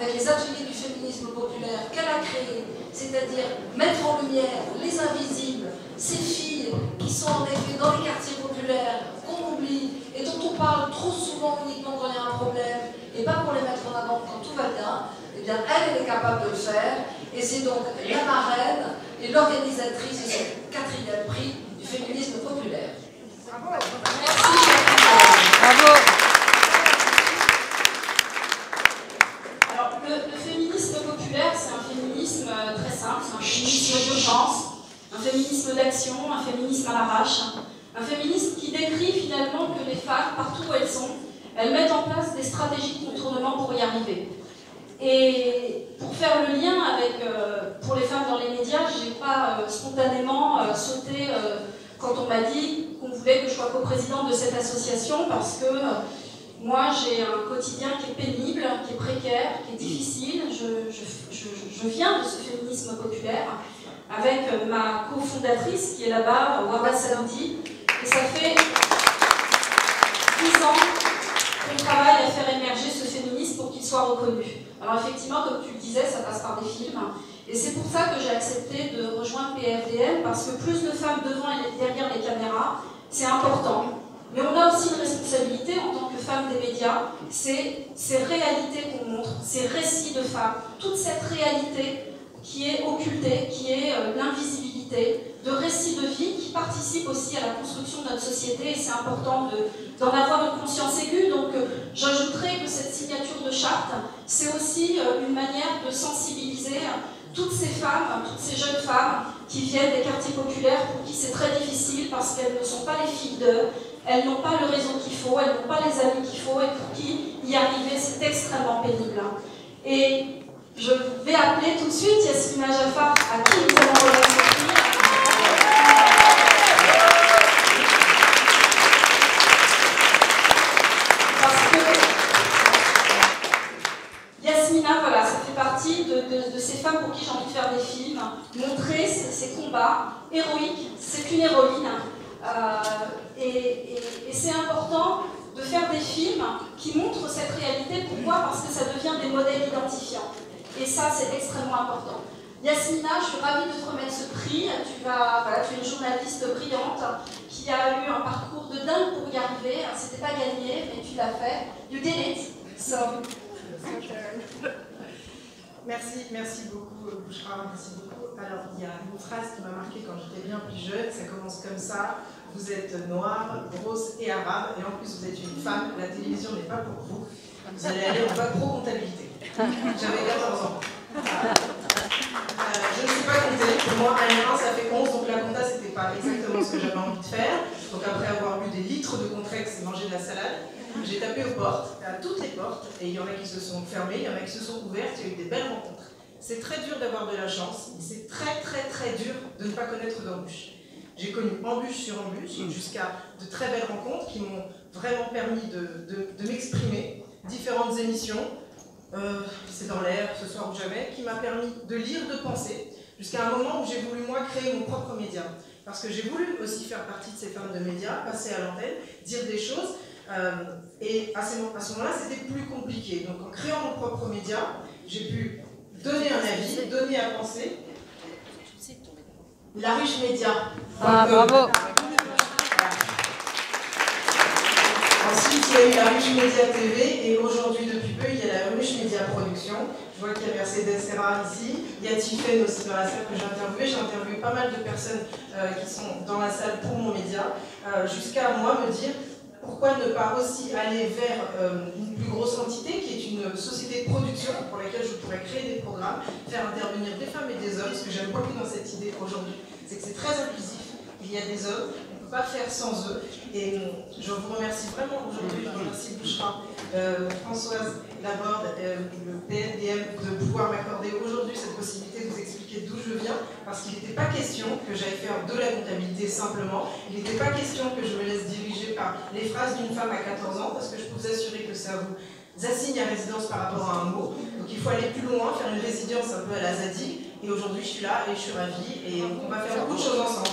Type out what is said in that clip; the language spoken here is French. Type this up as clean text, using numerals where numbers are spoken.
avec les ateliers du féminisme populaire qu'elle a créés, c'est-à-dire mettre en lumière les invisibles, ces filles qui sont en effet dans les quartiers populaires, qu'on oublie et dont on parle trop souvent uniquement quand il y a un problème, et pas pour les mettre en avant quand tout va bien. Eh bien, elle est capable de le faire, et c'est donc la marraine et l'organisatrice de ce 4e prix du féminisme populaire. Bravo. Merci. Bravo. Alors, le féminisme populaire, c'est un féminisme très simple, c'est un féminisme d'urgence, un féminisme d'action, un féminisme à l'arrache, un féminisme qui décrit finalement que les femmes, partout où elles sont, elles mettent en place des stratégies de contournement pour y arriver. Et pour faire le lien avec, pour les femmes dans les médias, je n'ai pas spontanément sauté quand on m'a dit qu'on voulait que je sois coprésidente de cette association, parce que moi j'ai un quotidien qui est pénible, qui est précaire, qui est difficile. Je viens de ce féminisme populaire avec ma cofondatrice qui est là-bas, Wahba Saloudi, et ça fait 10 ans qu'on travaille à faire émerger ce féminisme pour qu'il soit reconnu. Alors effectivement, comme tu le disais, ça passe par des films. Et c'est pour ça que j'ai accepté de rejoindre PFDM, parce que plus de femmes devant et derrière les caméras, c'est important. Mais on a aussi une responsabilité en tant que femme des médias, c'est ces réalités qu'on montre, ces récits de femmes, toute cette réalité qui est occultée, qui est l'invisibilité, de récits de vie qui participent aussi à la construction de notre société, et c'est important d'en avoir une conscience aiguë. Donc j'ajouterais que cette signature de charte, c'est aussi une manière de sensibiliser toutes ces femmes, toutes ces jeunes femmes qui viennent des quartiers populaires, pour qui c'est très difficile parce qu'elles ne sont pas les filles d'eux, elles n'ont pas le réseau qu'il faut, elles n'ont pas les amis qu'il faut, et pour qui y arriver c'est extrêmement pénible. Et je vais appeler tout de suite Yasmina Jaffar, à qui nous allons remettre ce prix. Parce que Yasmina, voilà, ça fait partie de ces femmes pour qui j'ai envie de faire des films, montrer ces combats héroïques. C'est une héroïne. Et c'est important de faire des films qui montrent cette réalité. Pourquoi? Parce que ça devient des modèles identifiants. Et ça, c'est extrêmement important. Yasmina, je suis ravie de te remettre ce prix. Tu es une journaliste brillante qui a eu un parcours de dingue pour y arriver. C'était pas gagné, mais tu l'as fait. You did it. So. Merci beaucoup, Bouchra, merci beaucoup. Alors, il y a une phrase qui m'a marquée quand j'étais bien plus jeune, ça commence comme ça: vous êtes noire, grosse et arabe, et en plus vous êtes une femme, la télévision n'est pas pour vous, vous allez aller en bac pro comptabilité. J'avais 14 ans. Je ne sais pas compter, pour moi, 1 et 1, ça fait 11, donc la compta, c'était pas exactement ce que j'avais envie de faire. Donc après avoir bu des litres de Contrex et mangé de la salade, j'ai tapé aux portes, à toutes les portes, et il y en a qui se sont fermées, il y en a qui se sont ouvertes, il y a eu des belles rencontres. C'est très dur d'avoir de la chance, c'est très dur de ne pas connaître d'embûches. J'ai connu embûche sur embûche, jusqu'à de très belles rencontres qui m'ont vraiment permis de m'exprimer, différentes émissions, c'est dans l'air, ce soir ou jamais, qui m'a permis de lire, de penser, jusqu'à un moment où j'ai voulu moi créer mon propre média. Parce que j'ai voulu aussi faire partie de ces femmes de médias, passer à l'antenne, dire des choses, et à ce moment-là, c'était plus compliqué. Donc en créant mon propre média, j'ai pu donner un avis, donner à penser. La Ruche Média. Ah, bravo. Ensuite, il y a eu la Ruche Média TV, et aujourd'hui, depuis peu, il y a la Ruche Média Production. Je vois qu'il y a Mercedes Serra ici, il y a Tiffaine aussi dans la salle que j'ai interviewé. J'ai interviewé pas mal de personnes qui sont dans la salle pour mon média, jusqu'à moi me dire pourquoi ne pas aussi aller vers une plus grosse entité qui est une société de production pour laquelle je pourrais créer des programmes, faire intervenir des femmes et des hommes. Ce que j'aime beaucoup dans cette idée aujourd'hui, c'est que c'est très inclusif. Il y a des hommes, on ne peut pas faire sans eux. Et je vous remercie vraiment aujourd'hui, je remercie Bouchra, Françoise Laborde, le PFDM, de pouvoir m'accorder aujourd'hui cette possibilité de vous expliquer d'où je viens, parce qu'il n'était pas question que j'aille faire de la comptabilité simplement, il n'était pas question que je me laisse diriger par les phrases d'une femme à 14 ans, parce que je peux vous assurer que ça vous assigne à résidence par rapport à un mot. Donc il faut aller plus loin, faire une résidence un peu à la Zadig. Et aujourd'hui, je suis là et je suis ravie. Et on va faire beaucoup de choses ensemble.